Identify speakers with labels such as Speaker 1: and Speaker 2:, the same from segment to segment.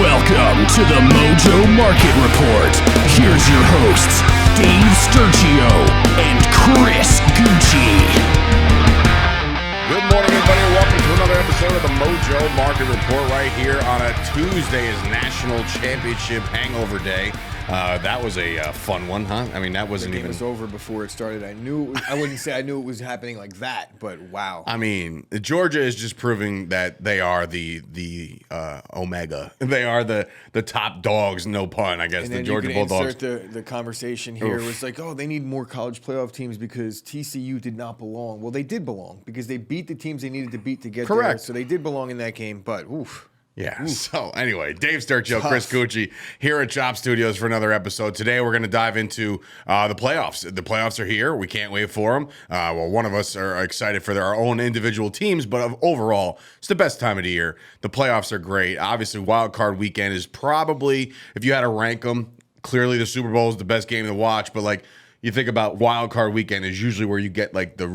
Speaker 1: Welcome to the Mojo Market Report. Here's your hosts, Dave Sturchio and Chris Gueci.
Speaker 2: Good morning, everybody, and welcome to another episode of the Mojo Market Report right here on a Tuesday is National Championship Hangover Day. That was a fun one, huh? I mean, that wasn't
Speaker 3: the game
Speaker 2: even...
Speaker 3: was over before it started. I wouldn't say I knew it was happening like that, but wow.
Speaker 2: I mean, Georgia is just proving that they are the Omega. They are the top dogs, no pun, I guess,
Speaker 3: and
Speaker 2: the
Speaker 3: then
Speaker 2: Georgia
Speaker 3: you can
Speaker 2: Bulldogs.
Speaker 3: insert the conversation here. It was like, oh, they need more college playoff teams because TCU did not belong. Well, they did belong because they beat the teams they needed to beat to get there.
Speaker 2: Correct.
Speaker 3: So they did belong in that game, but oof.
Speaker 2: Yeah, so anyway, Dave Sturchio, Chris Gueci here at Chop Studios for another episode. Today we're going to dive into the playoffs. The playoffs are here. We can't wait for them. Well, one of us are excited for our own individual teams, but overall, it's the best time of the year. The playoffs are great. Obviously, Wild Card Weekend is probably, if you had to rank them, clearly the Super Bowl is the best game to watch, but like you think about Wild Card Weekend is usually where you get like the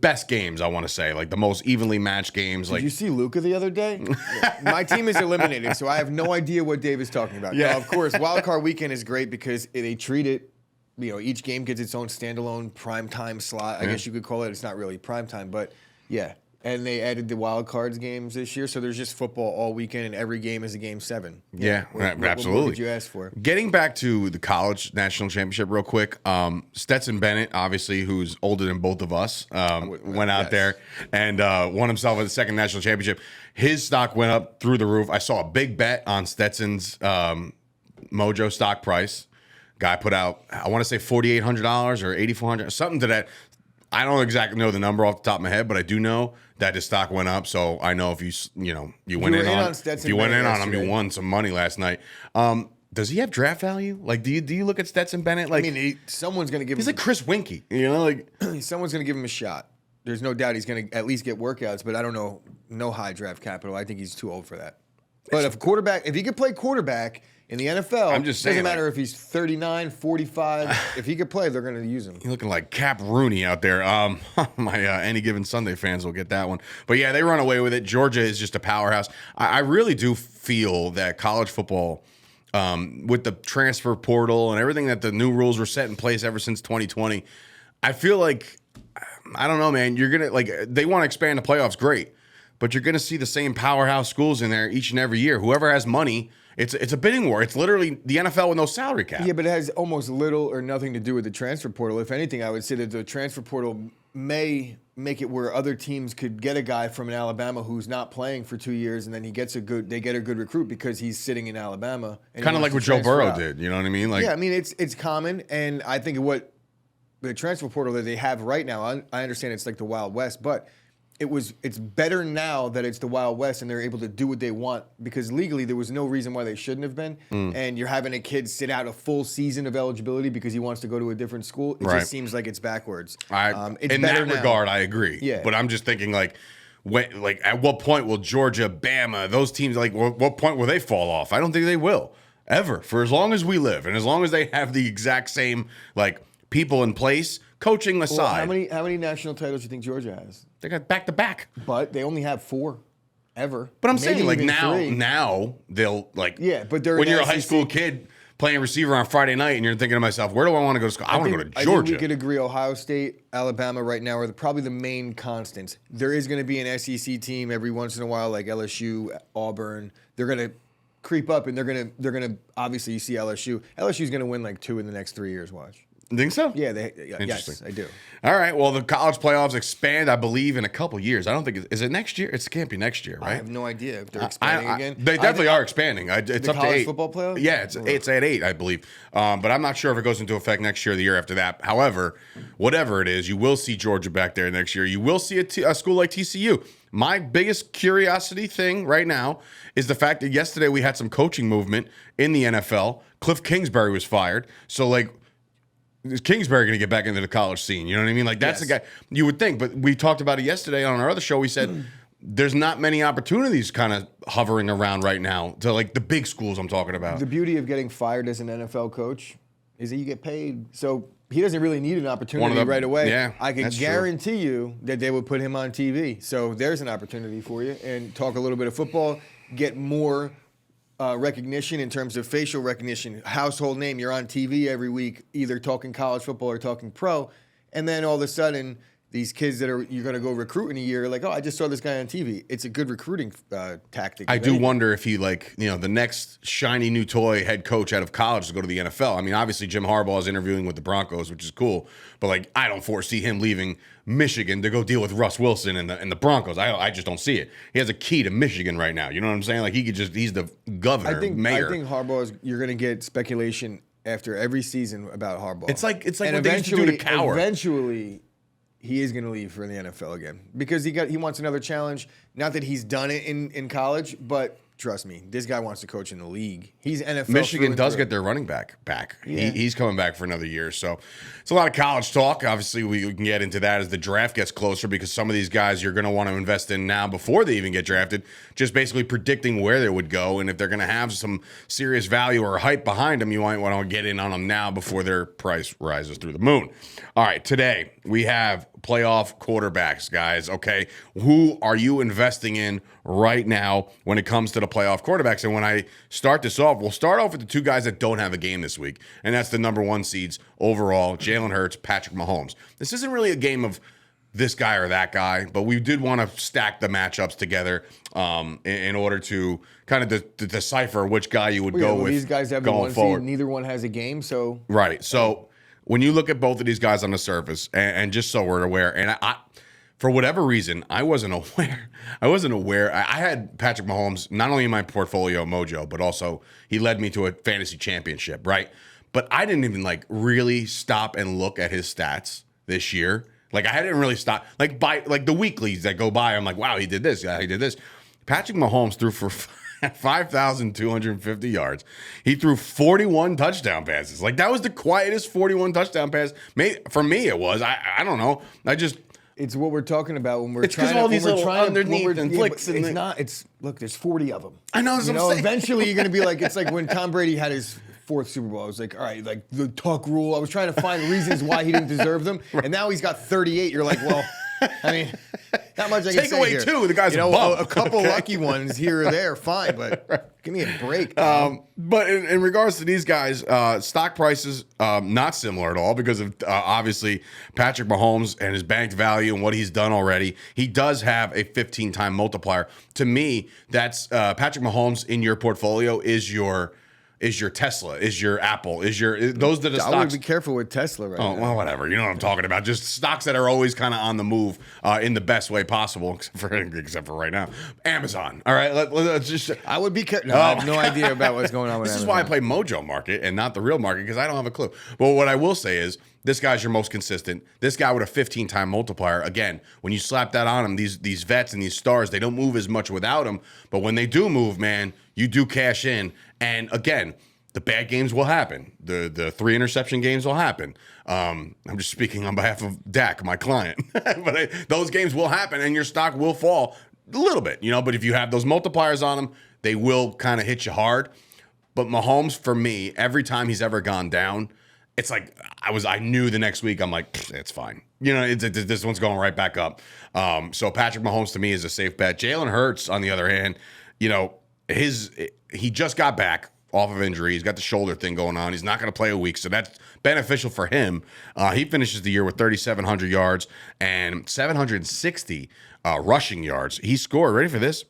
Speaker 2: best games, I want to say, like the most evenly matched games.
Speaker 3: Did you see Luka the other day? My team is eliminated, so I have no idea what Dave is talking about.
Speaker 2: Yeah.
Speaker 3: Now, of course, Wild Card Weekend is great because they treat it, each game gets its own standalone primetime slot. I guess you could call it. It's not really primetime, but yeah. And they added the wild cards games this year, so there's just football all weekend, and every game is a game 7.
Speaker 2: Yeah, absolutely.
Speaker 3: What did you ask for?
Speaker 2: Getting back to the college national championship real quick, Stetson Bennett, obviously, who's older than both of us, went out there and won himself a second national championship. His stock went up through the roof. I saw a big bet on Stetson's Mojo stock price. Guy put out, I want to say $4,800 or $8,400, something to that. I don't exactly know the number off the top of my head, but I do know that his stock went up. So I know if you went in on him, you won some money last night. Does he have draft value? Like, do you look at Stetson Bennett? Like,
Speaker 3: I mean, someone's going to give him.
Speaker 2: He's like Chris Winkie,
Speaker 3: someone's going to give him a shot. There's no doubt he's going to at least get workouts, but I don't know. No high draft capital. I think he's too old for that. But if he could play quarterback in the NFL,
Speaker 2: I'm just saying,
Speaker 3: doesn't matter if he's 39, 45. If he could play, they're going to use him.
Speaker 2: You're looking like Cap Rooney out there. My Any Given Sunday fans will get that one. But yeah, they run away with it. Georgia is just a powerhouse. I really do feel that college football, with the transfer portal and everything that the new rules were set in place ever since 2020, I feel like, I don't know, man, you're going to, they want to expand the playoffs, great. But you're going to see the same powerhouse schools in there each and every year. Whoever has money, it's a bidding war. It's literally the NFL with no salary cap.
Speaker 3: Yeah, but it has almost little or nothing to do with the transfer portal. If anything, I would say that the transfer portal may make it where other teams could get a guy from an Alabama who's not playing for 2 years, and then they get a good recruit because he's sitting in Alabama.
Speaker 2: Kind of like what Joe Burrow did. You know what I mean?
Speaker 3: Yeah, I mean it's common, and I think what the transfer portal that they have right now, I understand it's like the Wild West, but it's better now that it's the Wild West and they're able to do what they want because legally there was no reason why they shouldn't have been. And you're having a kid sit out a full season of eligibility because he wants to go to a different school. It just seems like it's backwards.
Speaker 2: It's in that regard, I agree.
Speaker 3: Yeah.
Speaker 2: But I'm just thinking at what point will Georgia, Bama, those teams, what point will they fall off? I don't think they will ever for as long as we live and as long as they have the exact same people in place. Coaching aside,
Speaker 3: how many national titles do you think Georgia has?
Speaker 2: They got back to back,
Speaker 3: but they only have 4 ever.
Speaker 2: But I'm saying
Speaker 3: three.
Speaker 2: now they'll
Speaker 3: yeah. But they're
Speaker 2: when you're a high school kid playing receiver on Friday night and you're thinking to myself, where do I want to go to school? I want to go to Georgia.
Speaker 3: I think we could agree Ohio State, Alabama right now are probably the main constants. There is going to be an SEC team every once in a while like LSU, Auburn. They're going to creep up and they're going to obviously you see LSU. LSU's going to win 2 in the next 3 years. Watch.
Speaker 2: Think so?
Speaker 3: Yeah, yes, I do.
Speaker 2: All right. Well, the college playoffs expand, I believe, in a couple years. I don't think is it next year? It can't be next year, right?
Speaker 3: I have no idea if they're expanding again.
Speaker 2: They definitely are expanding. It's up to 8.
Speaker 3: Football playoffs?
Speaker 2: Yeah, it's at 8, I believe. But I'm not sure if it goes into effect next year or the year after that. However, whatever it is, you will see Georgia back there next year. You will see a school like TCU. My biggest curiosity thing right now is the fact that yesterday we had some coaching movement in the NFL. Cliff Kingsbury was fired. So is Kingsbury going to get back into the college scene? You know what I mean? That's the guy you would think. But we talked about it yesterday on our other show. We said there's not many opportunities kind of hovering around right now to the big schools I'm talking about.
Speaker 3: The beauty of getting fired as an NFL coach is that you get paid. So he doesn't really need an opportunity right away.
Speaker 2: Yeah,
Speaker 3: I can guarantee you that they would put him on TV. So there's an opportunity for you and talk a little bit of football, get more recognition in terms of facial recognition, household name. You're on TV every week, either talking college football or talking pro, and then all of a sudden, these kids that you're going to go recruit in a year, like, oh, I just saw this guy on TV. It's a good recruiting tactic.
Speaker 2: I do wonder if he, the next shiny new toy head coach out of college to go to the NFL. I mean, obviously Jim Harbaugh is interviewing with the Broncos, which is cool, but I don't foresee him leaving Michigan to go deal with Russ Wilson and the Broncos. I just don't see it. He has a key to Michigan right now. You know what I'm saying? he's the governor, mayor.
Speaker 3: I think Harbaugh you're going to get speculation after every season about Harbaugh.
Speaker 2: It's like what they used to do to Cowher.
Speaker 3: Eventually, he is going to leave for the NFL again because he wants another challenge. Not that he's done it in college, but trust me, this guy wants to coach in the league. He's NFL.
Speaker 2: Michigan does get their running back. Yeah. He's coming back for another year. So it's a lot of college talk. Obviously, we can get into that as the draft gets closer because some of these guys you're going to want to invest in now before they even get drafted, just basically predicting where they would go. And if they're going to have some serious value or hype behind them, you might want to get in on them now before their price rises through the moon. All right, today we have playoff quarterbacks, guys. Okay, who are you investing in right now when it comes to the playoff quarterbacks? And when I start this off, we'll start off with the two guys that don't have a game this week, and that's the number one seeds overall, Jalen Hurts, Patrick Mahomes. This isn't really a game of this guy or that guy, but we did want to stack the matchups together in order to kind of decipher which guy you would go with.
Speaker 3: These guys have the one seed, neither one has a game, so
Speaker 2: right. So when you look at both of these guys on the surface, and just so we're aware, and I for whatever reason, I wasn't aware. I had Patrick Mahomes not only in my portfolio Mojo, but also he led me to a fantasy championship, right? But I didn't even really stop and look at his stats this year. I hadn't really stopped. By the weeklies that go by, I'm like, wow, he did this. Yeah, he did this. Patrick Mahomes threw for 5,250 yards. He threw 41 touchdown passes. That was the quietest 41 touchdown pass. For me, it was. I don't know.
Speaker 3: It's what we're talking about when we're
Speaker 2: it's trying. It's because all these little underneath and flicks.
Speaker 3: And it's not. Look. There's 40 of them.
Speaker 2: I know.
Speaker 3: Eventually you're gonna be like. It's like when Tom Brady had his fourth Super Bowl. I was like, all right, the tuck rule. I was trying to find reasons why he didn't deserve them, and now he's got 38. You're like, well, I mean, not much I can
Speaker 2: take
Speaker 3: say
Speaker 2: away
Speaker 3: here.
Speaker 2: two. The guy's a bum.
Speaker 3: A couple lucky ones here or there, fine, but give me a break.
Speaker 2: But in regards to these guys, stock prices not similar at all because of obviously Patrick Mahomes and his banked value and what he's done already. He does have a 15-time multiplier. To me, that's Patrick Mahomes in your portfolio is your Tesla, is your Apple, those are the stocks.
Speaker 3: I would be careful with Tesla right now.
Speaker 2: Well, whatever. You know what I'm talking about. Just stocks that are always kind of on the move in the best way possible, except for right now. Amazon. All right, let's just.
Speaker 3: I would be careful. I have no idea about what's going on with
Speaker 2: This
Speaker 3: Amazon.
Speaker 2: is why I play Mojo Market and not the real market because I don't have a clue. But what I will say is this guy's your most consistent. This guy with a 15-time multiplier. Again, when you slap that on him, these vets and these stars, they don't move as much without him. But when they do move, man, you do cash in. And again, the bad games will happen. The 3 interception games will happen. I'm just speaking on behalf of Dak, my client. But those games will happen, and your stock will fall a little bit, But if you have those multipliers on them, they will kind of hit you hard. But Mahomes, for me, every time he's ever gone down, it's like I knew the next week. I'm like, it's fine. This one's going right back up. So Patrick Mahomes to me is a safe bet. Jalen Hurts, on the other hand, he just got back off of injury. He's got the shoulder thing going on. He's not going to play a week, so that's beneficial for him. He finishes the year with 3,700 yards and 760 rushing yards. He scored, ready for this,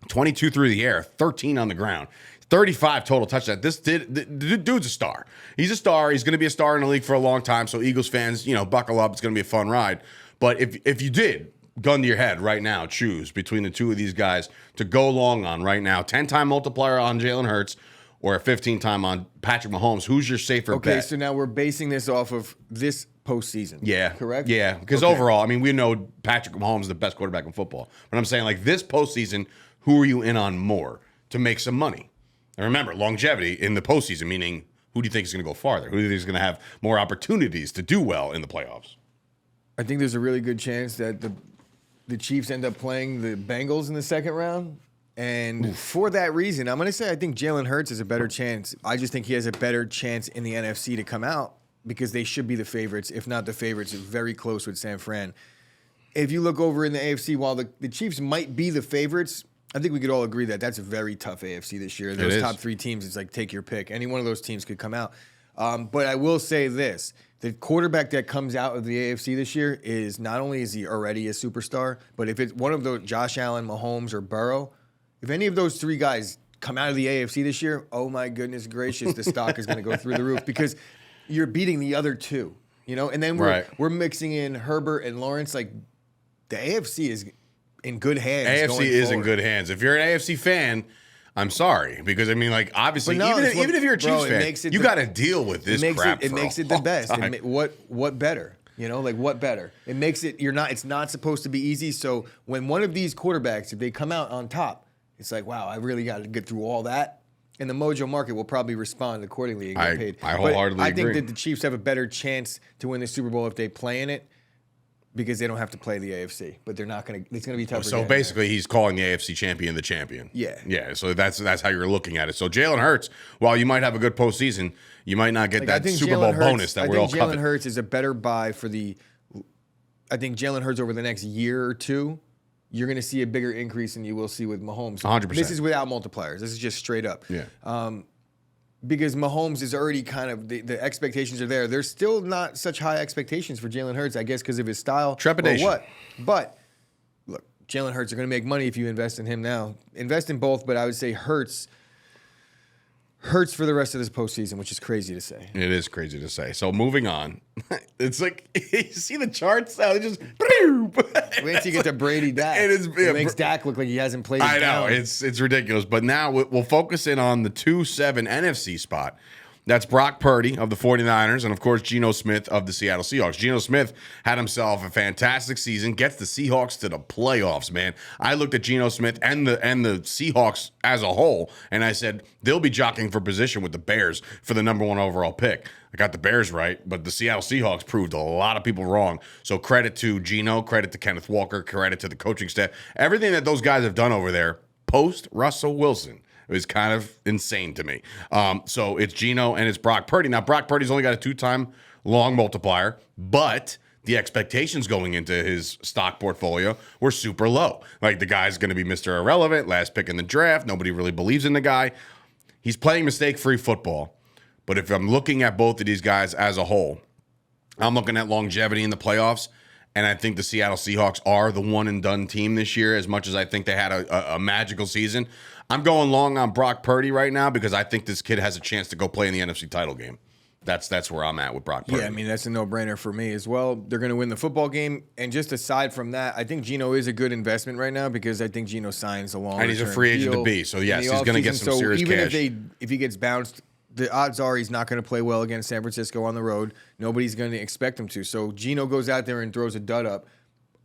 Speaker 2: 22 through the air, 13 on the ground. 35 total touchdowns. The dude's a star. He's a star. He's going to be a star in the league for a long time. So Eagles fans, buckle up. It's going to be a fun ride. But if you did, gun to your head right now, choose between the two of these guys to go long on right now, 10-time multiplier on Jalen Hurts or a 15-time on Patrick Mahomes, who's your safer bet?
Speaker 3: Okay, so now we're basing this off of this postseason.
Speaker 2: Yeah.
Speaker 3: Correct?
Speaker 2: Yeah, because overall, we know Patrick Mahomes is the best quarterback in football. But I'm saying, this postseason, who are you in on more to make some money? And remember, longevity in the postseason, meaning who do you think is going to go farther? Who do you think is going to have more opportunities to do well in the playoffs?
Speaker 3: I think there's a really good chance that the Chiefs end up playing the Bengals in the second round. And for that reason, I'm going to say I think Jalen Hurts has a better chance. I just think he has a better chance in the NFC to come out because they should be the favorites, if not the favorites, very close with San Fran. If you look over in the AFC, while the Chiefs might be the favorites, I think we could all agree that that's a very tough AFC this year. Those top 3 teams, it's like take your pick. Any one of those teams could come out. But I will say this. The quarterback that comes out of the AFC this year is not only is he already a superstar, but if it's one of those, Josh Allen, Mahomes, or Burrow, if any of those 3 guys come out of the AFC this year, oh my goodness gracious, the stock is going to go through the roof because you're beating the other 2, And then we're mixing in Herbert and Lawrence. Like the AFC is in good hands.
Speaker 2: AFC is in good hands. If you're an AFC fan, I'm sorry because I mean, like obviously, even if you're a Chiefs fan, you got to deal with this crap.
Speaker 3: It makes it the best. What better? Like what better? It makes it. It's not supposed to be easy. So when one of these quarterbacks, if they come out on top, it's like, wow, I really got to get through all that. And the Mojo Market will probably respond accordingly and get paid.
Speaker 2: I wholeheartedly agree.
Speaker 3: I think that the Chiefs have a better chance to win the Super Bowl if they play in it. Because they don't have to play the AFC, but they're not going to. It's going to be tougher.
Speaker 2: So basically, he's calling the AFC champion the champion.
Speaker 3: Yeah.
Speaker 2: So that's how you're looking at it. So Jalen Hurts, while you might have a good postseason, you might not get that Super Bowl bonus that we're all coveting.
Speaker 3: I think Jalen Hurts is a better buy for the. I think Jalen Hurts over the next year or 2, you're going to see a bigger increase than you will see with Mahomes.
Speaker 2: 100%.
Speaker 3: This is without multipliers. This is just straight up.
Speaker 2: Yeah.
Speaker 3: Because Mahomes is already kind of the expectations are there. There's still not such high expectations for Jalen Hurts, I guess, because of his style.
Speaker 2: Trepidation.
Speaker 3: Or what? But look, Jalen Hurts are going to make money if you invest in him now. Invest in both, but I would say Hurts for the rest of this postseason, which is crazy to say.
Speaker 2: It is crazy to say. So moving on, it's like you see the charts now. They just
Speaker 3: wait till you get to Brady Dak. It makes Dak look like he hasn't played.
Speaker 2: I know it's ridiculous. But now we'll focus in on the 2-7 NFC spot. That's Brock Purdy of the 49ers and, of course, Geno Smith of the Seattle Seahawks. Geno Smith had himself a fantastic season, gets the Seahawks to the playoffs, man. I looked at Geno Smith and the Seahawks as a whole, and I said they'll be jockeying for position with the Bears for the number 1 overall pick. I got the Bears right, but the Seattle Seahawks proved a lot of people wrong. So credit to Geno, credit to Kenneth Walker, credit to the coaching staff. Everything that those guys have done over there post Russell Wilson. It was kind of insane to me. So it's Geno and it's Brock Purdy. Now, Brock Purdy's only got a 2-time long multiplier, but the expectations going into his stock portfolio were super low. Like the guy's going to be Mr. Irrelevant, last pick in the draft. Nobody really believes in the guy. He's playing mistake-free football. But if I'm looking at both of these guys as a whole, I'm looking at longevity in the playoffs. And I think the Seattle Seahawks are the one-and-done team this year, as much as I think they had a magical season. I'm going long on Brock Purdy right now because I think this kid has a chance to go play in the NFC title game. That's where I'm at with Brock Purdy.
Speaker 3: Yeah, I mean, that's a no-brainer for me as well. They're going to win the football game. And just aside from that, I think Geno is a good investment right now because I think Geno signs a long-term
Speaker 2: and he's a free agent to be. So, yes, he's going to get some serious cash.
Speaker 3: Even if he gets bounced, the odds are he's not going to play well against San Francisco on the road. Nobody's going to expect him to. So Geno goes out there and throws a dud up.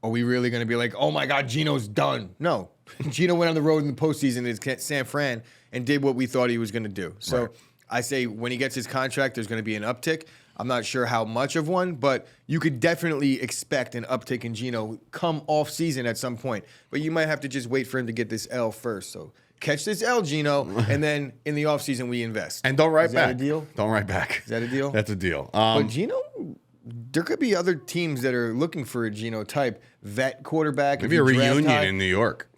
Speaker 3: Are we really going to be like, oh, my God, Geno's done? No. Geno went on the road in the postseason in San Fran and did what we thought he was going to do. So right. I say when he gets his contract, there's going to be an uptick. I'm not sure how much of one, but you could definitely expect an uptick in Geno come off season at some point. But you might have to just wait for him to get this L first. So catch this L, Geno, and then in the offseason we invest.
Speaker 2: And don't write back.
Speaker 3: Is that a deal?
Speaker 2: Don't write back.
Speaker 3: Is that a deal?
Speaker 2: That's a deal.
Speaker 3: But Geno, there could be other teams that are looking for a Geno type vet quarterback.
Speaker 2: Maybe a reunion in New York.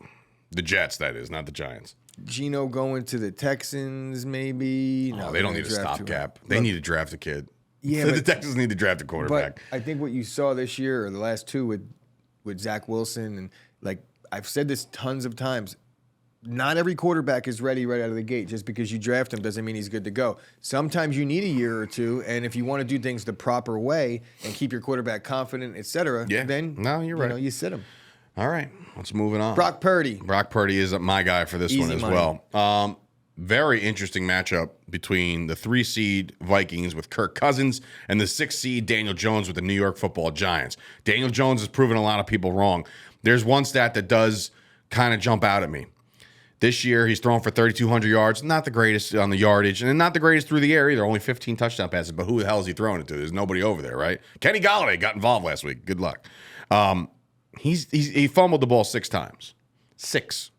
Speaker 2: The Jets, that is, not the Giants.
Speaker 3: Geno going to the Texans, maybe.
Speaker 2: No, they don't need a stopgap. They need to draft a kid. Yeah, the Texans need to draft a quarterback.
Speaker 3: But I think what you saw this year or the last 2 with Zach Wilson, and like I've said this tons of times, not every quarterback is ready right out of the gate. Just because you draft him doesn't mean he's good to go. Sometimes you need a year or 2, and if you want to do things the proper way and keep your quarterback confident, etc., then
Speaker 2: you're right.
Speaker 3: You sit him.
Speaker 2: All right, let's move it on.
Speaker 3: Brock Purdy.
Speaker 2: Brock Purdy is my guy for this one as well. Very interesting matchup between the 3-seed Vikings with Kirk Cousins and the 6-seed Daniel Jones with the New York Football Giants. Daniel Jones has proven a lot of people wrong. There's one stat that does kind of jump out at me. This year, he's thrown for 3,200 yards. Not the greatest on the yardage, and not the greatest through the air either. Only 15 touchdown passes, but who the hell is he throwing it to? There's nobody over there, right? Kenny Golladay got involved last week. Good luck. He fumbled the ball 6 times. 6.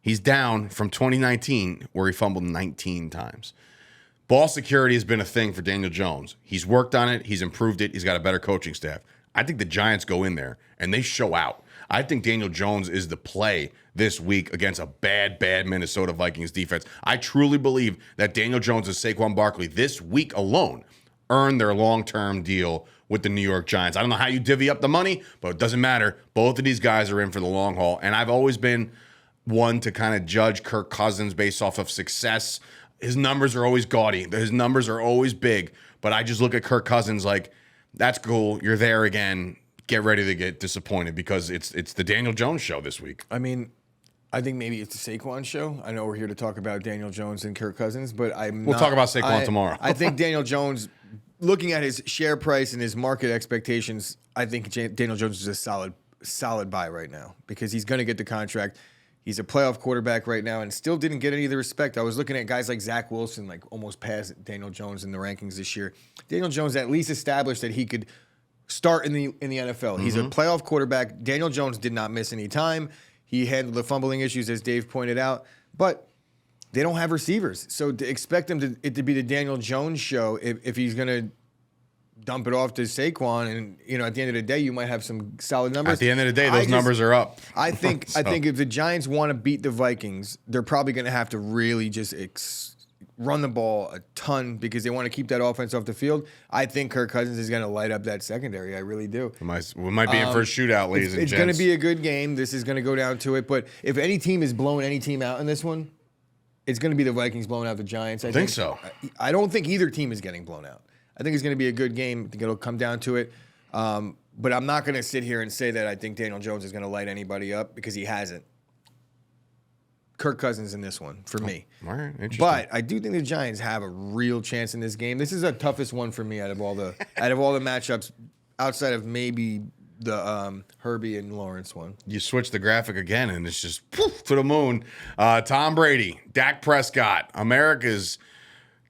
Speaker 2: He's down from 2019 where he fumbled 19 times. Ball security has been a thing for Daniel Jones. He's worked on it. He's improved it. He's got a better coaching staff. I think the Giants go in there and they show out. I think Daniel Jones is the play this week against a bad Minnesota Vikings defense. I truly believe that Daniel Jones and Saquon Barkley this week alone earned their long-term deal with the New York Giants. I don't know how you divvy up the money, but it doesn't matter. Both of these guys are in for the long haul, and I've always been one to kind of judge Kirk Cousins based off of success. His numbers are always gaudy. His numbers are always big, but I just look at Kirk Cousins like, that's cool. You're there again. Get ready to get disappointed because it's the Daniel Jones show this week.
Speaker 3: I mean, I think maybe it's the Saquon show. I know we're here to talk about Daniel Jones and Kirk Cousins, but
Speaker 2: we'll talk about Saquon tomorrow.
Speaker 3: I think Daniel Jones, looking at his share price and his market expectations, I think Daniel Jones is a solid buy right now because he's going to get the contract. He's a playoff quarterback right now and still didn't get any of the respect. I was looking at guys like Zach Wilson, like almost passed Daniel Jones in the rankings this year. Daniel Jones at least established that he could start in the NFL. He's a playoff quarterback. Daniel Jones did not miss any time. He handled the fumbling issues, as Dave pointed out, but they don't have receivers. So to expect it to be the Daniel Jones show, if he's going to dump it off to Saquon, and at the end of the day, you might have some solid numbers.
Speaker 2: At the end of the day, those numbers are up.
Speaker 3: I think if the Giants want to beat the Vikings, they're probably going to have to really just run the ball a ton because they want to keep that offense off the field. I think Kirk Cousins is going to light up that secondary. I really do.
Speaker 2: We might be in for a shootout, ladies and gents.
Speaker 3: It's going to be a good game. This is going to go down to it. But if any team is blowing any team out in this one, it's going to be the Vikings blowing out the Giants. I think
Speaker 2: so.
Speaker 3: I don't think either team is getting blown out. I think it's going to be a good game. I think it'll come down to it. But I'm not going to sit here and say that I think Daniel Jones is going to light anybody up because he hasn't. Kirk Cousins in this one for me.
Speaker 2: All right, interesting.
Speaker 3: But I do think the Giants have a real chance in this game. This is the toughest one for me out of all the matchups, outside of maybe the Herbie and Lawrence one.
Speaker 2: You switch the graphic again, and it's just poof, to the moon. Tom Brady, Dak Prescott, America's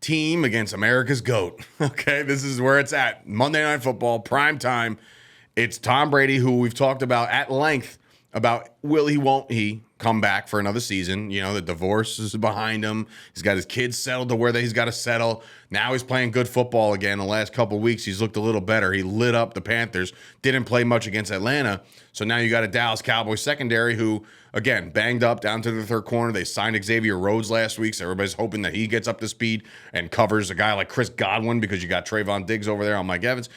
Speaker 2: team against America's GOAT. Okay, this is where it's at. Monday Night Football, prime time. It's Tom Brady, who we've talked about at length about will he, won't he come back for another season. The divorce is behind him. He's got his kids settled to where he's got to settle. Now he's playing good football again. The last couple of weeks, he's looked a little better. He lit up the Panthers. Didn't play much against Atlanta. So now you got a Dallas Cowboys secondary who, again, banged up down to the third corner. They signed Xavier Rhodes last week, so everybody's hoping that he gets up to speed and covers a guy like Chris Godwin because you got Trayvon Diggs over there on Mike Evans.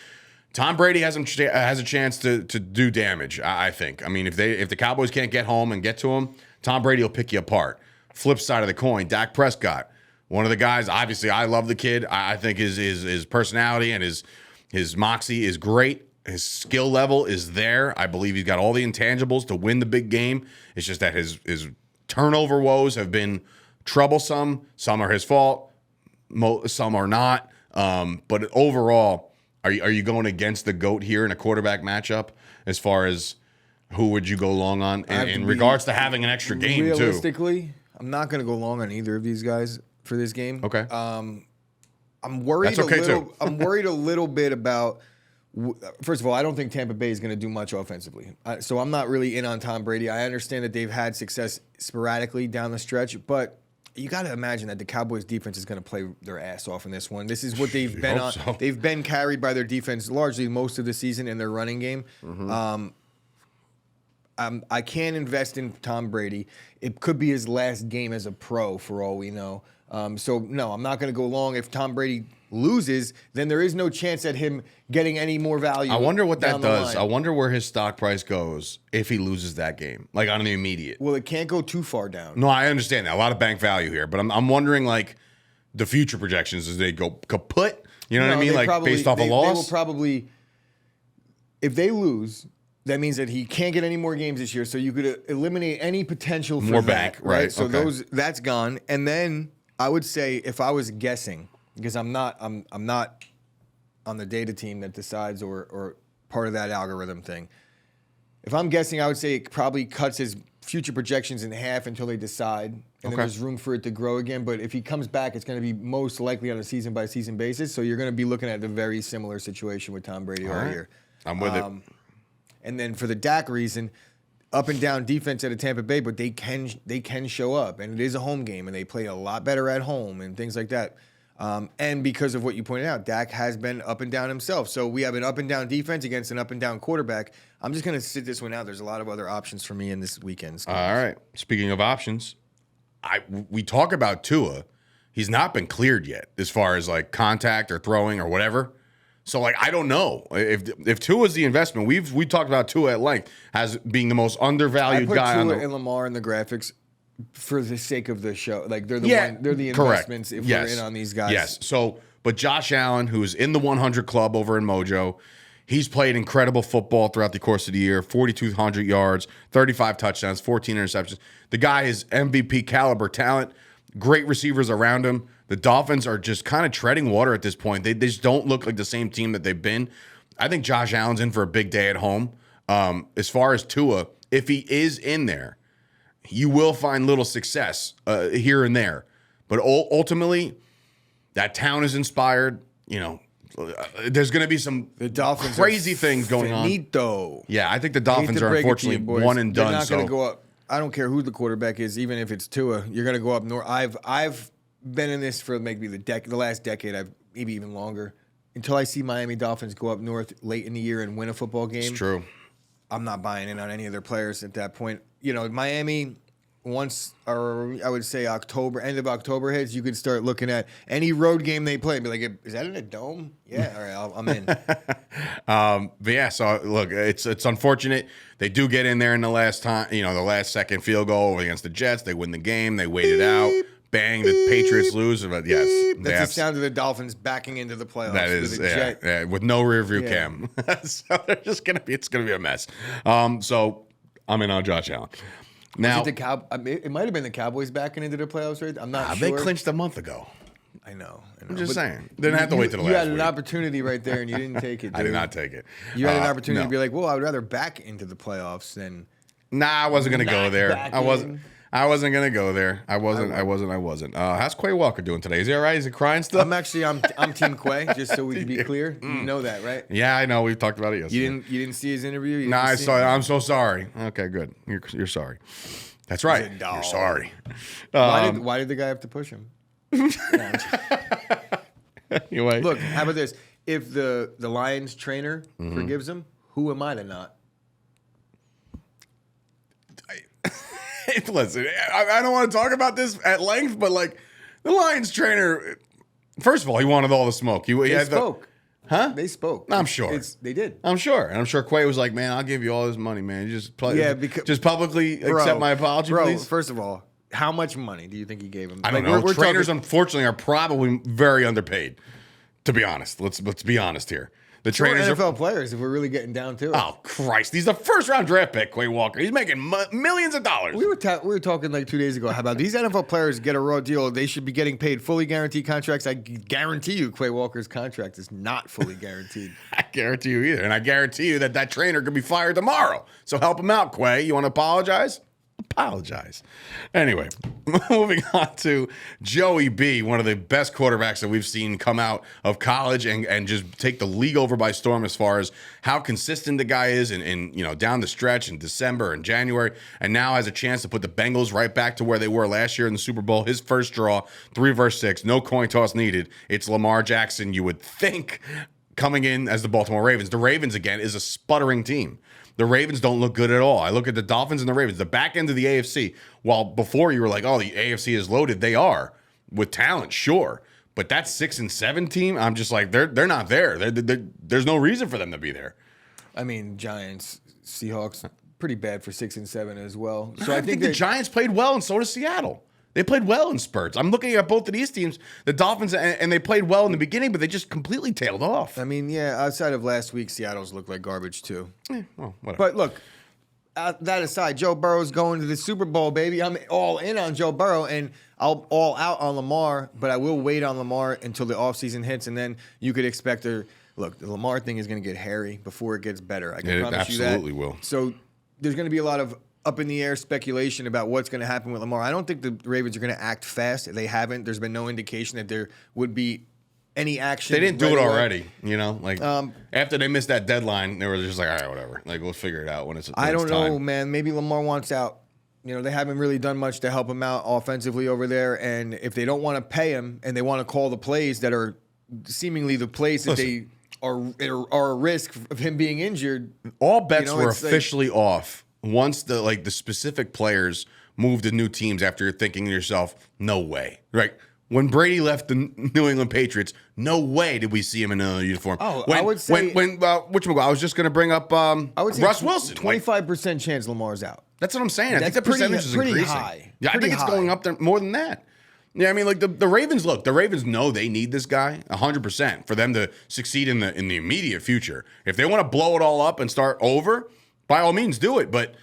Speaker 2: Tom Brady has a chance to do damage, I think. I mean, if the Cowboys can't get home and get to him, Tom Brady will pick you apart. Flip side of the coin, Dak Prescott, one of the guys. Obviously, I love the kid. I think his personality and his moxie is great. His skill level is there. I believe he's got all the intangibles to win the big game. It's just that his turnover woes have been troublesome. Some are his fault, some are not. But overall, are you going against the GOAT here in a quarterback matchup as far as who would you go long on in regards to having an extra game,
Speaker 3: realistically, I'm not going to go long on either of these guys for this game.
Speaker 2: Okay.
Speaker 3: I'm worried
Speaker 2: That's okay too.
Speaker 3: I'm worried a little bit about first of all, I don't think Tampa Bay is going to do much offensively. So I'm not really in on Tom Brady. I understand that they've had success sporadically down the stretch, but you got to imagine that the Cowboys defense is going to play their ass off in this one. This is what they've been on. So. They've been carried by their defense largely most of the season in their running game. Mm-hmm. I can't invest in Tom Brady. It could be his last game as a pro for all we know. So, no, I'm not going to go long. If Tom Brady loses, then there is no chance at him getting any more value.
Speaker 2: I wonder what that does. I wonder where his stock price goes if he loses that game, like on the immediate.
Speaker 3: Well, it can't go too far down.
Speaker 2: No, I understand that. A lot of bank value here. But I'm wondering, like, the future projections as they go kaput. You know what I mean? Like, based off a loss?
Speaker 3: They will probably, if they lose, that means that he can't get any more games this year. So you could eliminate any potential for
Speaker 2: more
Speaker 3: that,
Speaker 2: bank, right?
Speaker 3: So that's gone. And then I would say if I was guessing, because I'm not on the data team that decides or part of that algorithm thing. If I'm guessing, I would say it probably cuts his future projections in half until they decide, and then there's room for it to grow again. But if he comes back, it's going to be most likely on a season-by-season basis. So you're going to be looking at a very similar situation with Tom Brady all year.
Speaker 2: I'm with it.
Speaker 3: And then for the Dak reason, up and down defense at a Tampa Bay, but they can show up, and it is a home game, and they play a lot better at home and things like that. And because of what you pointed out, Dak has been up and down himself. So we have an up and down defense against an up and down quarterback. I'm just going to sit this one out. There's a lot of other options for me in this weekend's games.
Speaker 2: All right. Speaking of options, we talk about Tua. He's not been cleared yet as far as like contact or throwing or whatever. So like I don't know if Tua's the investment. We talked about Tua at length as being the most undervalued guy
Speaker 3: Tua
Speaker 2: on the
Speaker 3: and Lamar in the graphics for the sake of the show. Like they're the investments if we're in on these guys.
Speaker 2: Yes. So, but Josh Allen, who's in the 100 club over in Mojo, he's played incredible football throughout the course of the year. 4,200 yards, 35 touchdowns, 14 interceptions. The guy is MVP caliber talent. Great receivers around him. The Dolphins are just kind of treading water at this point. They just don't look like the same team that they've been. I think Josh Allen's in for a big day at home. As far as Tua, if he is in there, you will find little success here and there. But ultimately, that town is inspired. You know, there's going to be some crazy things going on. Yeah, I think the Dolphins are unfortunately one and done.
Speaker 3: They're not going to go up. I don't care who the quarterback is, even if it's Tua. You're going to go up north. I've been in this for maybe the last decade, maybe even longer. Until I see Miami Dolphins go up north late in the year and win a football game.
Speaker 2: It's true.
Speaker 3: I'm not buying in on any of their players at that point. You know, Miami, once, or I would say end of October hits, you could start looking at any road game they play and be like, is that in a dome? Yeah, all right, I'm in.
Speaker 2: But yeah, so look, it's unfortunate. They do get in there in the last second field goal against the Jets. They win the game. They wait it out. Bang, the Patriots lose. But yes,
Speaker 3: that's the sound of the Dolphins backing into the playoffs.
Speaker 2: That is, with no rear view cam. So they're just it's gonna be a mess. So I'm in on Josh Allen. Now
Speaker 3: it might have been the Cowboys backing into the playoffs, right? I'm not sure.
Speaker 2: They clinched a month ago.
Speaker 3: I know.
Speaker 2: I'm just saying. Didn't have to wait till the last week.
Speaker 3: You had an opportunity right there, and you didn't take it. Dude.
Speaker 2: I did not take it.
Speaker 3: You had an opportunity to be like, well, I would rather back into the playoffs than.
Speaker 2: Nah, I wasn't going to go there. I wasn't going to go there. I wasn't. How's Quay Walker doing today? Is he all right? Is he crying still?
Speaker 3: I'm Team Quay, just so we can be clear. You know that, right?
Speaker 2: Yeah, I know. We've talked about it yesterday.
Speaker 3: You didn't see his interview?
Speaker 2: No, I saw it. I'm so sorry. Okay, good. You're sorry. That's right. You're sorry.
Speaker 3: Why did the guy have to push him?
Speaker 2: Anyway.
Speaker 3: Look, how about this? If the Lions trainer forgives him, who am I to not?
Speaker 2: Listen, I don't want to talk about this at length, but like the Lions trainer, first of all, he wanted all the smoke. He
Speaker 3: spoke.
Speaker 2: Huh?
Speaker 3: They spoke.
Speaker 2: I'm sure.
Speaker 3: They did.
Speaker 2: I'm sure. And I'm sure Quay was like, man, I'll give you all this money, man. You just publicly accept my apology, please.
Speaker 3: First of all, how much money do you think he gave him?
Speaker 2: I don't know. Trainers, unfortunately, are probably very underpaid, to be honest. Let's be honest here. The trainers
Speaker 3: are NFL players, if we're really getting down to it.
Speaker 2: Oh, Christ. He's the first-round draft pick, Quay Walker. He's making millions of dollars.
Speaker 3: We were talking like 2 days ago. How about these NFL players get a raw deal? They should be getting paid fully guaranteed contracts. I guarantee you Quay Walker's contract is not fully guaranteed.
Speaker 2: I guarantee you either. And I guarantee you that trainer could be fired tomorrow. So help him out, Quay. You want to apologize? Apologize. Anyway, moving on to Joey B, one of the best quarterbacks that we've seen come out of college and just take the league over by storm as far as how consistent the guy is in down the stretch in December and January, and now has a chance to put the Bengals right back to where they were last year in the Super Bowl. His first draw, 3 versus 6, no coin toss needed. It's Lamar Jackson, you would think, coming in as the Baltimore Ravens. The Ravens, again, is a sputtering team. The Ravens don't look good at all. I look at the Dolphins and the Ravens, the back end of the AFC. While before you were like, oh, the AFC is loaded. They are with talent, sure. But that 6 and 7 team, I'm just like, they're not there. There's no reason for them to be there.
Speaker 3: I mean, Giants, Seahawks, pretty bad for 6 and 7 as well. So
Speaker 2: I think the Giants played well, and so does Seattle. They played well in spurts. I'm looking at both of these teams, the Dolphins, and they played well in the beginning, but they just completely tailed off.
Speaker 3: I mean, yeah, outside of last week, Seattle's looked like garbage too.
Speaker 2: Well, whatever.
Speaker 3: But look, that aside, Joe Burrow's going to the Super Bowl, baby. I'm all in on Joe Burrow, and I'll all out on Lamar, but I will wait on Lamar until the offseason hits, and then you could expect look, the Lamar thing is going to get hairy before it gets better. I can promise you that. It
Speaker 2: absolutely will.
Speaker 3: So there's going to be a lot of up in the air speculation about what's going to happen with Lamar. I don't think the Ravens are going to act fast. They haven't. There's been no indication that there would be any action.
Speaker 2: They didn't do it already, after they missed that deadline, they were just like, all right, whatever. Like, we'll figure it out when it's
Speaker 3: I don't know,
Speaker 2: time.
Speaker 3: man. Maybe Lamar wants out. They haven't really done much to help him out offensively over there. And if they don't want to pay him and they want to call the plays that are seemingly the plays that they are a risk of him being injured,
Speaker 2: all bets were officially off once the specific players moved to new teams. After you're thinking to yourself, no way, right? When Brady left the New England Patriots, no way did we see him in another uniform.
Speaker 3: I would say
Speaker 2: I was just going to bring up
Speaker 3: I would say
Speaker 2: Russ Wilson.
Speaker 3: 25% chance Lamar's out.
Speaker 2: That's what I'm saying. I think the
Speaker 3: pretty,
Speaker 2: percentage is
Speaker 3: pretty
Speaker 2: increasing.
Speaker 3: high.
Speaker 2: Yeah, I think it's
Speaker 3: high.
Speaker 2: going up there more than that. Yeah, I mean, like the Ravens. Look, the Ravens know they need this guy 100% for them to succeed in the immediate future. If they want to blow it all up and start over, by all means, do it. But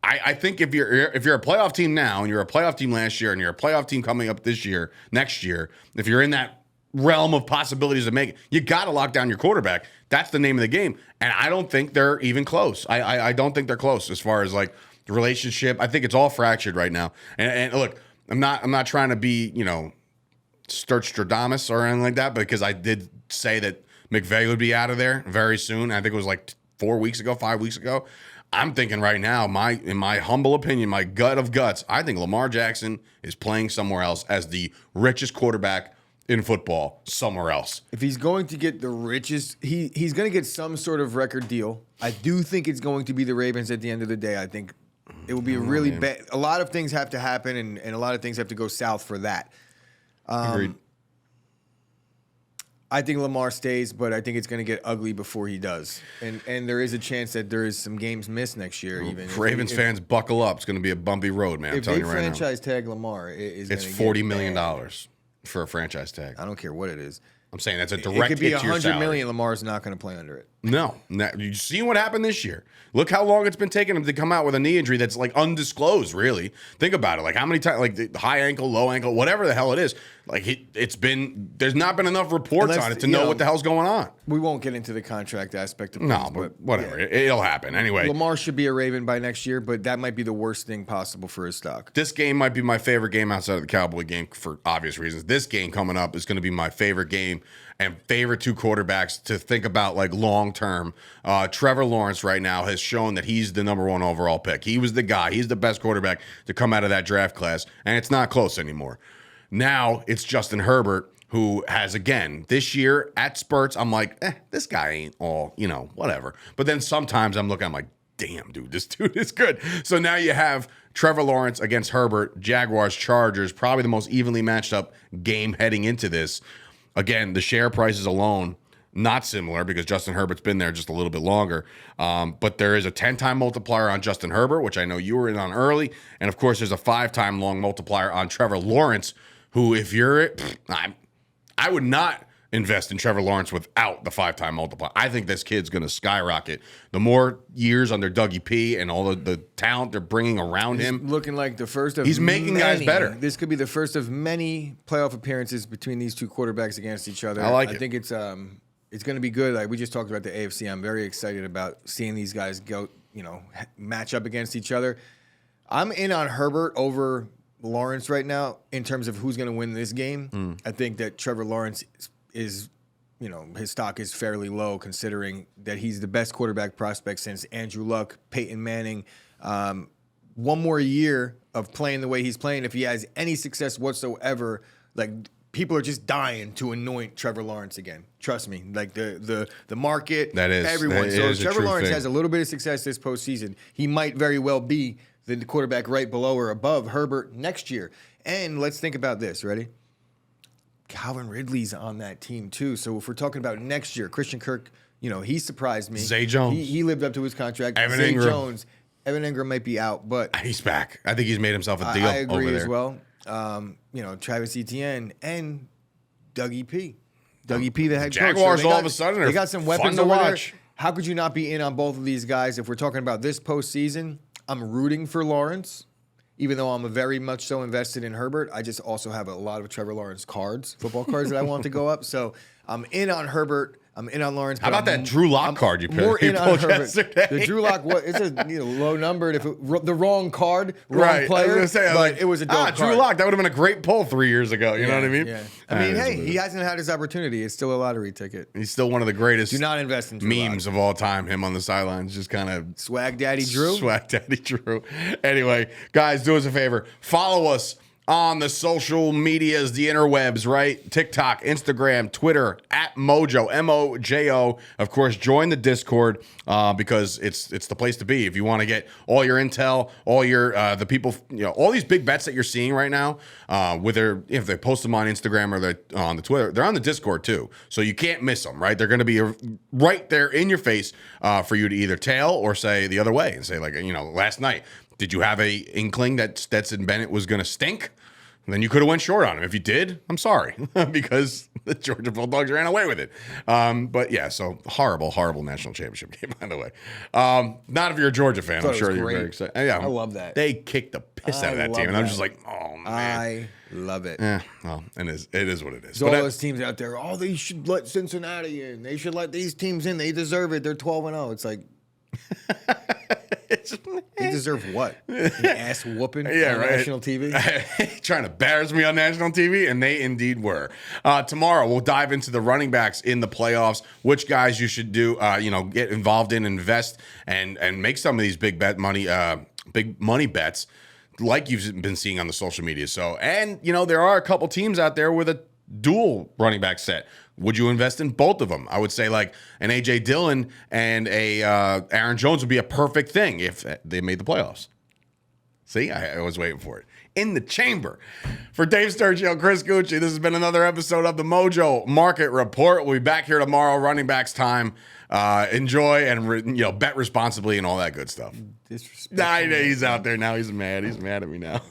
Speaker 2: I think if you're a playoff team now and you're a playoff team last year and you're a playoff team coming up next year, if you're in that realm of possibilities to make it, you got to lock down your quarterback. That's the name of the game. And I don't think they're even close. I don't think they're close as far as like the relationship. I think it's all fractured right now. And look, I'm not trying to be, Sturchio or anything like that, because I did say that McVay would be out of there very soon. I think it was like 5 weeks ago. I'm thinking right now, in my humble opinion, my gut of guts, I think Lamar Jackson is playing somewhere else as the richest quarterback in football somewhere else.
Speaker 3: If he's going to get the richest, he's going to get some sort of record deal. I do think it's going to be the Ravens at the end of the day. I think it will be really bad. A lot of things have to happen, and a lot of things have to go south for that.
Speaker 2: Agreed.
Speaker 3: I think Lamar stays, but I think it's going to get ugly before he does. And there is a chance that there is some games missed next year. Even
Speaker 2: Ravens fans, buckle up. It's going to be a bumpy road, man. I'm telling you right now.
Speaker 3: If they franchise tag Lamar,
Speaker 2: it's $40 million for a franchise tag.
Speaker 3: I don't care what it is.
Speaker 2: I'm saying that's a direct hit to your salary.
Speaker 3: It could be $100 million. Lamar's not going to play under it.
Speaker 2: No. You see what happened this year. Look how long it's been taking him to come out with a knee injury that's like undisclosed, really. Think about it. Like how many times, like the high ankle, low ankle, whatever the hell it is. Like there's not been enough reports on it to know what the hell's going on.
Speaker 3: We won't get into the contract aspect of things.
Speaker 2: No, but whatever. Yeah. It'll happen. Anyway.
Speaker 3: Lamar should be a Raven by next year, but that might be the worst thing possible for his stock.
Speaker 2: This game might be my favorite game outside of the Cowboy game for obvious reasons. This game coming up is going to be my favorite game and favorite two quarterbacks to think about like long term. Trevor Lawrence right now has shown that he's the number one overall pick. He was the guy. He's the best quarterback to come out of that draft class, and it's not close anymore. Now it's Justin Herbert, who has, again, this year at spurts, I'm like, this guy ain't all, whatever. But then sometimes I'm like, damn, dude, this dude is good. So now you have Trevor Lawrence against Herbert, Jaguars, Chargers, probably the most evenly matched up game heading into this. Again, the share prices alone, not similar because Justin Herbert's been there just a little bit longer. But there is a 10-time multiplier on Justin Herbert, which I know you were in on early. And, of course, there's a 5-time long multiplier on Trevor Lawrence, who, if you're I would not invest in Trevor Lawrence without the 5-time multiplier. I think this kid's going to skyrocket. The more years under Dougie P and all the talent they're bringing around him.
Speaker 3: Looking like the first of
Speaker 2: He's making guys better.
Speaker 3: This could be the first of many playoff appearances between these two quarterbacks against each other.
Speaker 2: I think
Speaker 3: it's going to be good. Like we just talked about the AFC. I'm very excited about seeing these guys go, match up against each other. I'm in on Herbert over Lawrence right now in terms of who's going to win this game. I think that Trevor Lawrence is, his stock is fairly low considering that he's the best quarterback prospect since Andrew Luck, Peyton Manning. One more year of playing the way he's playing, if he has any success whatsoever, like people are just dying to anoint Trevor Lawrence again. Trust me, like the market, everyone. So if Trevor Lawrence has a little bit of success this postseason, he might very well be the quarterback right below or above Herbert next year. And let's think about this. Ready? Calvin Ridley's on that team too. So if we're talking about next year, Christian Kirk, he surprised me.
Speaker 2: Zay Jones.
Speaker 3: He lived up to his contract.
Speaker 2: Evan
Speaker 3: Zay
Speaker 2: Ingram.
Speaker 3: Jones. Evan Ingram might be out, but
Speaker 2: he's back. I think he's made himself a deal.
Speaker 3: I agree
Speaker 2: over there.
Speaker 3: as well. Travis Etienne and Dougie P. Dougie P, the head coach.
Speaker 2: Jaguars all of a sudden
Speaker 3: they got some weapons
Speaker 2: to
Speaker 3: over
Speaker 2: watch.
Speaker 3: there. How could you not be in on both of these guys? If we're talking about this postseason, I'm rooting for Lawrence. Even though I'm very much so invested in Herbert, I just also have a lot of Trevor Lawrence football cards that I want to go up. So I'm in on Herbert I'm in on Lawrence.
Speaker 2: How about that Drew Lock card you
Speaker 3: more in on
Speaker 2: pulled
Speaker 3: Herbert.
Speaker 2: yesterday?
Speaker 3: The Drew Lock, it's a low numbered. If the wrong card, wrong
Speaker 2: Right.
Speaker 3: player,
Speaker 2: I was gonna say,
Speaker 3: but it was a dope card.
Speaker 2: Drew Lock. That would have been a great pull 3 years ago. You know what I mean?
Speaker 3: Yeah. I mean, hey, he hasn't had his opportunity. It's still a lottery ticket.
Speaker 2: He's still one of the greatest.
Speaker 3: Do not invest in Drew
Speaker 2: memes
Speaker 3: Lock.
Speaker 2: of all time. Him on the sidelines, just kind of
Speaker 3: Swag Daddy Drew.
Speaker 2: Swag Daddy Drew. Anyway, guys, do us a favor. Follow us on the social medias, the interwebs, right? TikTok, Instagram, Twitter, at Mojo, MOJO. Of course, join the Discord because it's the place to be. If you want to get all your intel, all your the people, all these big bets that you're seeing right now, if they post them on Instagram or they're on the Twitter, they're on the Discord too. So you can't miss them, right? They're going to be right there in your face for you to either tail or say the other way and say, like, last night, did you have a inkling that Stetson Bennett was going to stink? Then you could have went short on him. If you did, I'm sorry, because the Georgia Bulldogs ran away with it. But yeah, so horrible national championship game, by the way. Not if you're a Georgia fan. I'm sure you're very excited. Yeah,
Speaker 3: I love that.
Speaker 2: They kicked the piss out of that team, and I'm just like, oh man,
Speaker 3: I love it.
Speaker 2: Well, it is what it is.
Speaker 3: There's all those teams out there. Oh, they should let Cincinnati in. They should let these teams in. They deserve it. They're 12-0. It's like. They deserve what? An ass whooping on national TV?
Speaker 2: Trying to embarrass me on national TV, and they indeed were. Tomorrow, we'll dive into the running backs in the playoffs, which guys you should do, get involved in, invest, and make some of these big money bets like you've been seeing on the social media. So, and, there are a couple teams out there with a dual running back set. Would you invest in both of them? I would say like an A.J. Dillon and a Aaron Jones would be a perfect thing if they made the playoffs. See, I was waiting for it. In the chamber. For Dave Sturchio, Chris Gueci, this has been another episode of the Mojo Market Report. We'll be back here tomorrow, running backs time. Enjoy and bet responsibly and all that good stuff. Nah, he's out there now. He's mad. He's mad at me now.